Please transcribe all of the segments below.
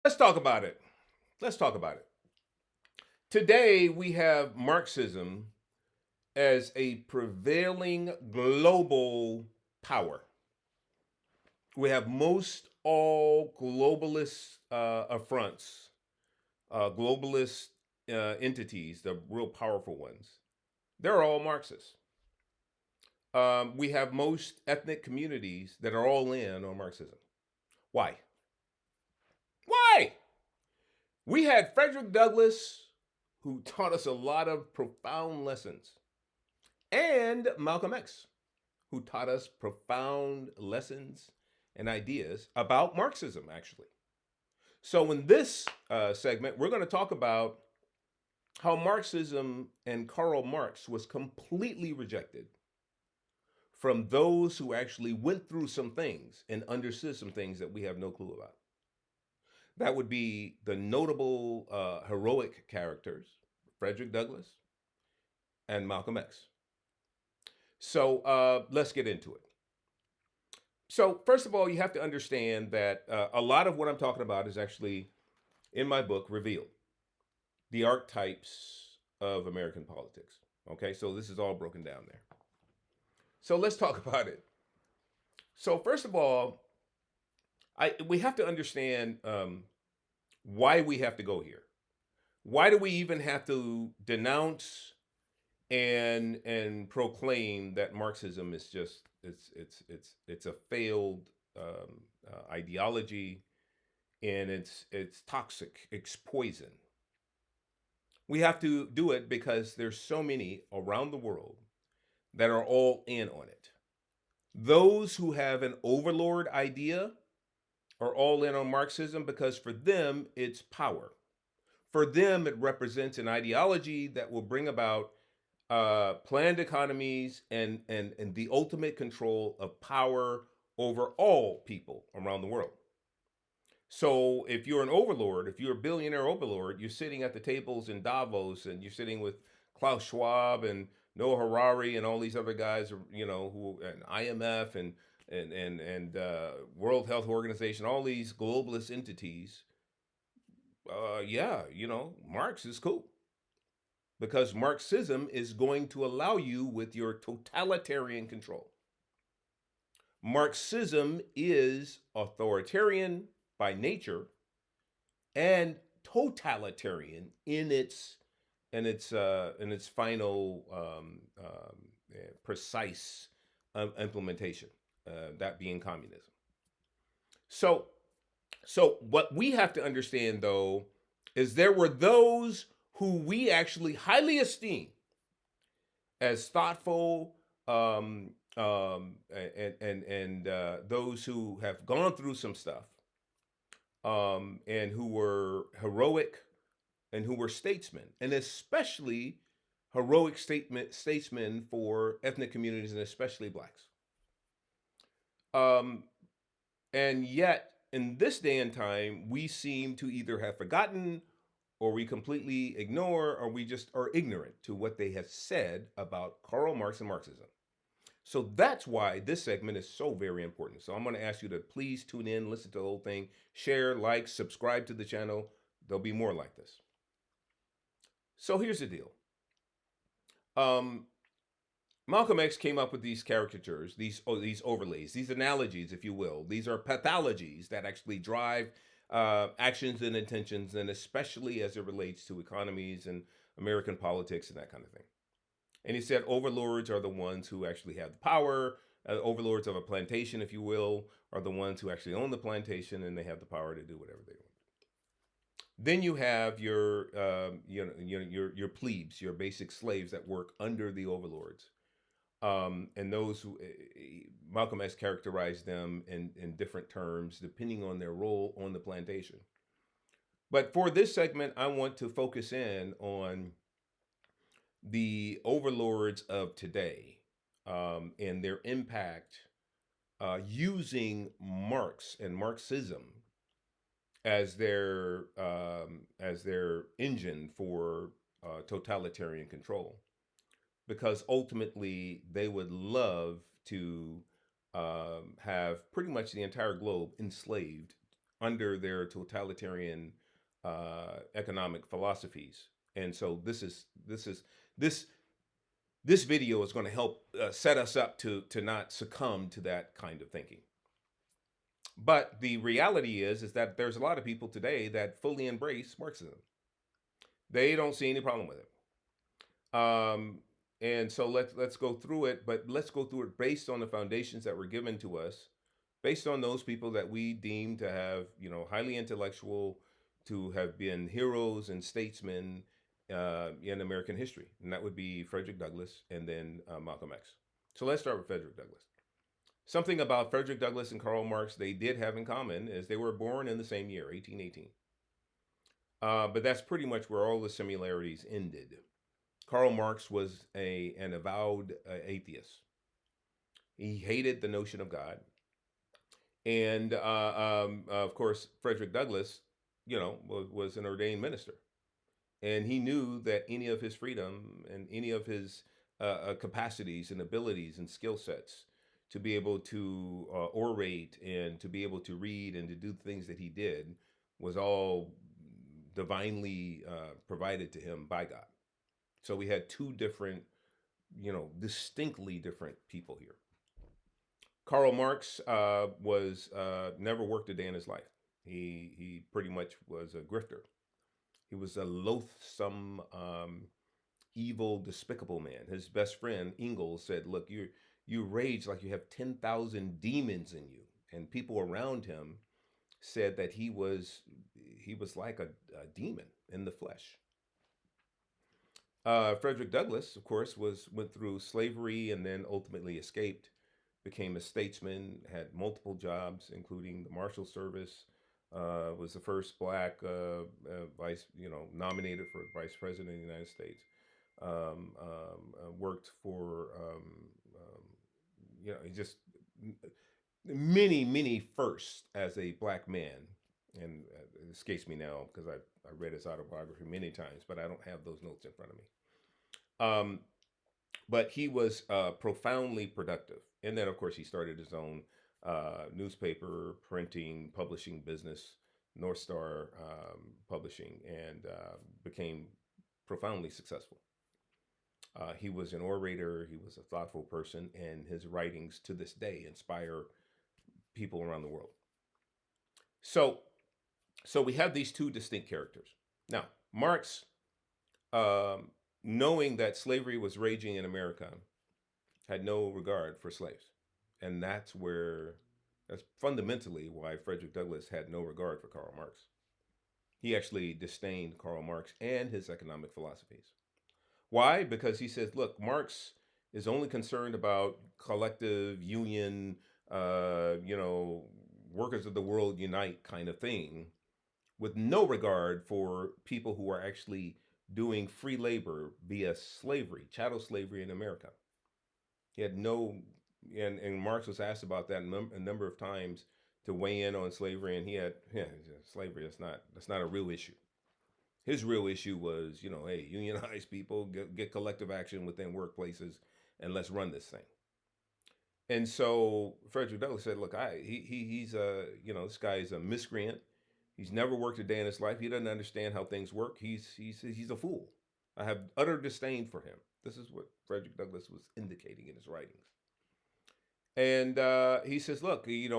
Let's talk about it. Let's talk about it. Today, we have Marxism as a prevailing global power. We have most all globalist affronts, globalist entities, the real powerful ones. They're all Marxists. We have most ethnic communities that are all in on Marxism. Why? Why? We had Frederick Douglass, who taught us a lot of profound lessons, and Malcolm X, who taught us profound lessons and ideas about Marxism, actually. So, in this segment, we're going to talk about how Marxism and Karl Marx was completely rejected from those who actually went through some things and understood some things that we have no clue about. That would be the notable heroic characters, Frederick Douglass and Malcolm X. So let's get into it. So, first of all, you have to understand that a lot of what I'm talking about is actually in my book, Revealed, the archetypes of American politics. Okay, so this is all broken down there. So let's talk about it. So, first of all, we have to understand why we have to go here. Why do we even have to denounce and proclaim that Marxism is just it's a failed ideology, and it's toxic, it's poison. We have to do it because there's so many around the world that are all in on it. Those who have an overlord idea are all in on Marxism because for them it's power. For them, it represents an ideology that will bring about planned economies and the ultimate control of power over all people around the world. So if you're an overlord, if you're a billionaire overlord, you're sitting at the tables in Davos and you're sitting with Klaus Schwab and Noah Harari and all these other guys, who and IMF and World Health Organization, all these globalist entities. Yeah, Marx is cool because Marxism is going to allow you with your totalitarian control. Marxism is authoritarian by nature and totalitarian in its final precise implementation, that being communism. So so what we have to understand though is there were those who we actually highly esteem as thoughtful, and those who have gone through some stuff, and who were heroic and who were statesmen, and especially heroic statesmen for ethnic communities and especially blacks. Um, and yet, in this day and time, we seem to either have forgotten or we completely ignore or we just are ignorant to what they have said about Karl Marx and Marxism. So that's why this segment is so very important. So I'm going to ask you to please tune in, listen to the whole thing, share, like, subscribe to the channel. There'll be more like this. So here's the deal. Um, Malcolm X came up with these caricatures, these overlays, these analogies, if you will. These are pathologies that actually drive actions and intentions, and especially as it relates to economies and American politics and that kind of thing. And he said overlords are the ones who actually have the power. Overlords of a plantation, if you will, are the ones who actually own the plantation and they have the power to do whatever they want. Then you have your plebes, your basic slaves that work under the overlords, and those who Malcolm X characterized them in different terms depending on their role on the plantation. But for this segment, I want to focus in on the overlords of today, and their impact using Marx and Marxism as their engine for totalitarian control, because ultimately they would love to have pretty much the entire globe enslaved under their totalitarian economic philosophies. And so this this video is going to help set us up to not succumb to that kind of thinking. But the reality is that there's a lot of people today that fully embrace Marxism. They don't see any problem with it. And so let's go through it, but let's go through it based on the foundations that were given to us, based on those people that we deem to have, highly intellectual, to have been heroes and statesmen in American history, and that would be Frederick Douglass and then Malcolm X. So let's start with Frederick Douglass. Something about Frederick Douglass and Karl Marx they did have in common is they were born in the same year, 1818. But that's pretty much where all the similarities ended. Karl Marx was an avowed atheist. He hated the notion of God. And of course, Frederick Douglass, was an ordained minister. And he knew that any of his freedom and any of his capacities and abilities and skill sets to be able to orate and to be able to read and to do things that he did was all divinely provided to him by God. So we had two different, distinctly different people here. Karl Marx was never worked a day in his life. He pretty much was a grifter. He was a loathsome, evil, despicable man. His best friend Engels said, "Look, you rage like you have 10,000 demons in you." And people around him said that he was like a demon in the flesh. Frederick Douglass, of course, went through slavery and then ultimately escaped, became a statesman, had multiple jobs, including the Marshal Service. Was the first black vice, nominated for vice president of the United States. Worked for, he just many firsts as a black man, and it escapes me now because I read his autobiography many times, but I don't have those notes in front of me. But he was profoundly productive. And then, of course, he started his own newspaper, printing, publishing business, North Star Publishing, and became profoundly successful. He was an orator, he was a thoughtful person, and his writings to this day inspire people around the world. So we have these two distinct characters. Now, Marx, knowing that slavery was raging in America, had no regard for slaves. And that's fundamentally why Frederick Douglass had no regard for Karl Marx. He actually disdained Karl Marx and his economic philosophies. Why? Because he says, look, Marx is only concerned about collective union, workers of the world unite kind of thing, with no regard for people who are actually doing free labor via slavery, chattel slavery in America. He had no, and Marx was asked about that a number of times to weigh in on slavery, and he had, slavery, that's not a real issue. His real issue was, hey, unionize people, get collective action within workplaces, and let's run this thing. And so Frederick Douglass said, look, he's this guy is a miscreant. He's never worked a day in his life. He doesn't understand how things work. He's a fool. I have utter disdain for him. This is what Frederick Douglass was indicating in his writings. And he says, look, we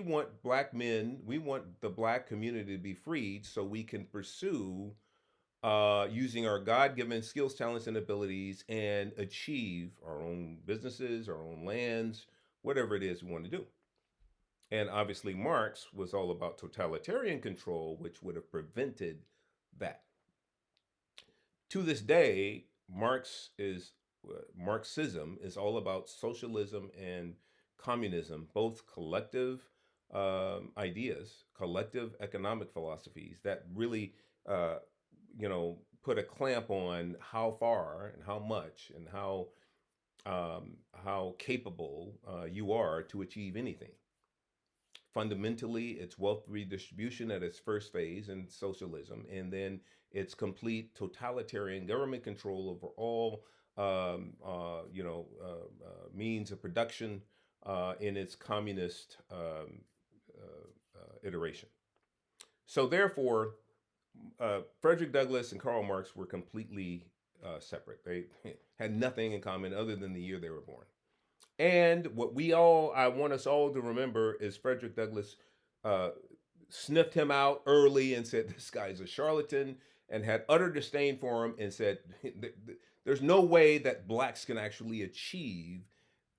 want black men, we want the black community to be freed so we can pursue using our God-given skills, talents, and abilities and achieve our own businesses, our own lands, whatever it is we want to do. And obviously Marx was all about totalitarian control, which would have prevented that. To this day, Marxism is all about socialism and communism, both collective ideas, collective economic philosophies that really, put a clamp on how far and how much and how capable you are to achieve anything. Fundamentally, it's wealth redistribution at its first phase in socialism, and then it's complete totalitarian government control over all means of production in its communist iteration. So therefore, Frederick Douglass and Karl Marx were completely separate. They had nothing in common other than the year they were born. And what I want us all to remember is Frederick Douglass uh, sniffed him out early and said, this guy's a charlatan, and had utter disdain for him and said, there's no way that blacks can actually achieve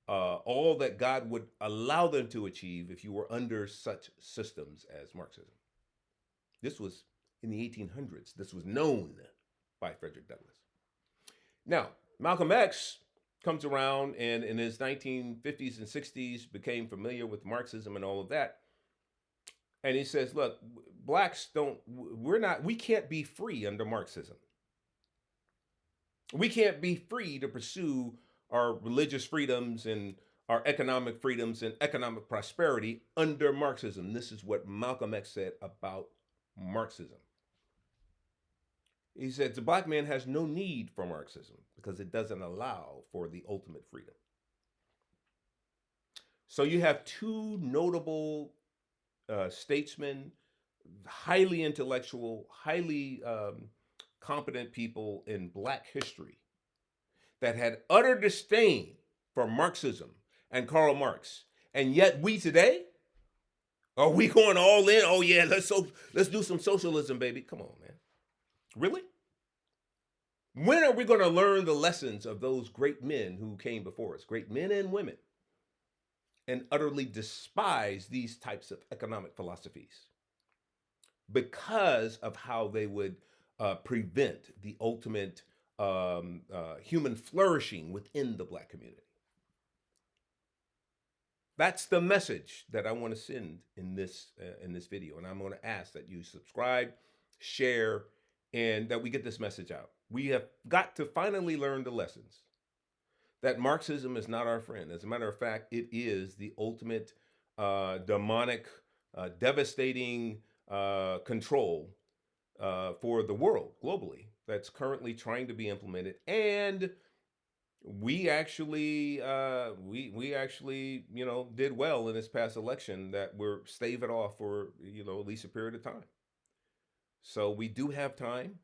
all that God would allow them to achieve if you were under such systems as Marxism. This was in the 1800s. This was known by Frederick Douglass. Now, Malcolm X comes around and in his 1950s and 60s became familiar with Marxism and all of that. And he says, look, blacks we can't be free under Marxism. We can't be free to pursue our religious freedoms and our economic freedoms and economic prosperity under Marxism. This is what Malcolm X said about Marxism. He said the black man has no need for Marxism because it doesn't allow for the ultimate freedom. So you have two notable statesmen, highly intellectual, highly competent people in black history that had utter disdain for Marxism and Karl Marx. And yet we today, are we going all in? Oh yeah, let's do some socialism, baby. Come on, man. Really? When are we going to learn the lessons of those great men who came before us, great men and women, and utterly despise these types of economic philosophies because of how they would prevent the ultimate human flourishing within the black community? That's the message that I want to send in this video, and I'm going to ask that you subscribe, share, and that we get this message out. We have got to finally learn the lessons that Marxism is not our friend. As a matter of fact, it is the ultimate demonic, devastating control for the world globally that's currently trying to be implemented. And we actually did well in this past election that we're stave it off for at least a period of time. So we do have time,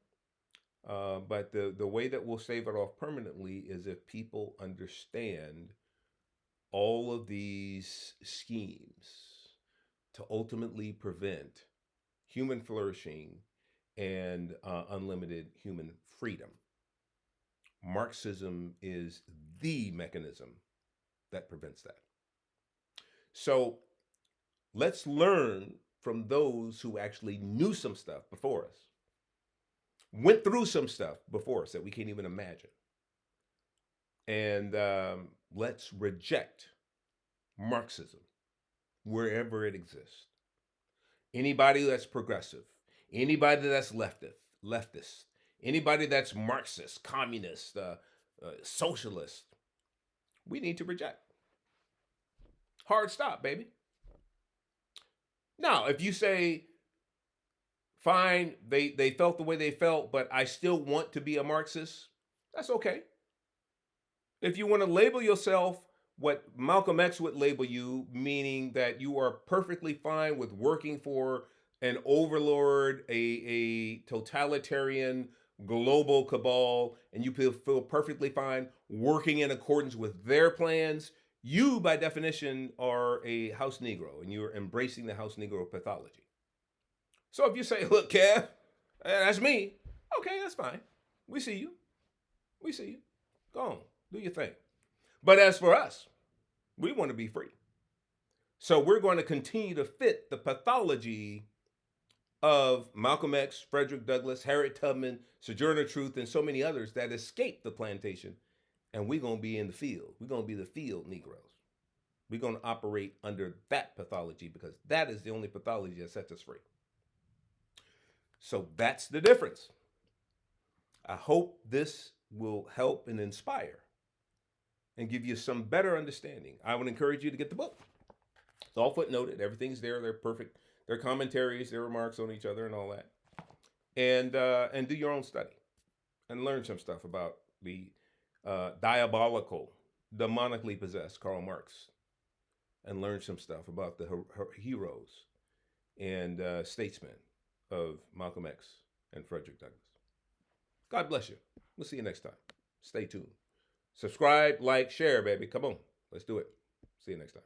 but the way that we'll stave it off permanently is if people understand all of these schemes to ultimately prevent human flourishing and unlimited human freedom. Marxism is the mechanism that prevents that. So let's learn from those who actually knew some stuff before us, went through some stuff before us that we can't even imagine. And let's reject Marxism wherever it exists. Anybody that's progressive, anybody that's leftist, anybody that's Marxist, communist, socialist, we need to reject. Hard stop, baby. Now, if you say, fine, they felt the way they felt, but I still want to be a Marxist, that's okay. If you want to label yourself what Malcolm X would label you, meaning that you are perfectly fine with working for an overlord, a totalitarian global cabal, and you feel perfectly fine working in accordance with their plans, you, by definition, are a house Negro, and you're embracing the house Negro pathology. So if you say, look, Kev, that's me, okay, that's fine. We see you. We see you. Go on, do your thing. But as for us, we want to be free. So we're going to continue to fit the pathology of Malcolm X, Frederick Douglass, Harriet Tubman, Sojourner Truth, and so many others that escaped the plantation. And we're going to be in the field. We're going to be the field Negroes. We're going to operate under that pathology because that is the only pathology that sets us free. So that's the difference. I hope this will help and inspire and give you some better understanding. I would encourage you to get the book. It's all footnoted. Everything's there. They're perfect. Their commentaries, their remarks on each other and all that. And do your own study and learn some stuff about the diabolical, demonically possessed Karl Marx, and learn some stuff about the heroes and statesmen of Malcolm X and Frederick Douglass. God bless you. We'll see you next time. Stay tuned. Subscribe, like, share, baby. Come on. Let's do it. See you next time.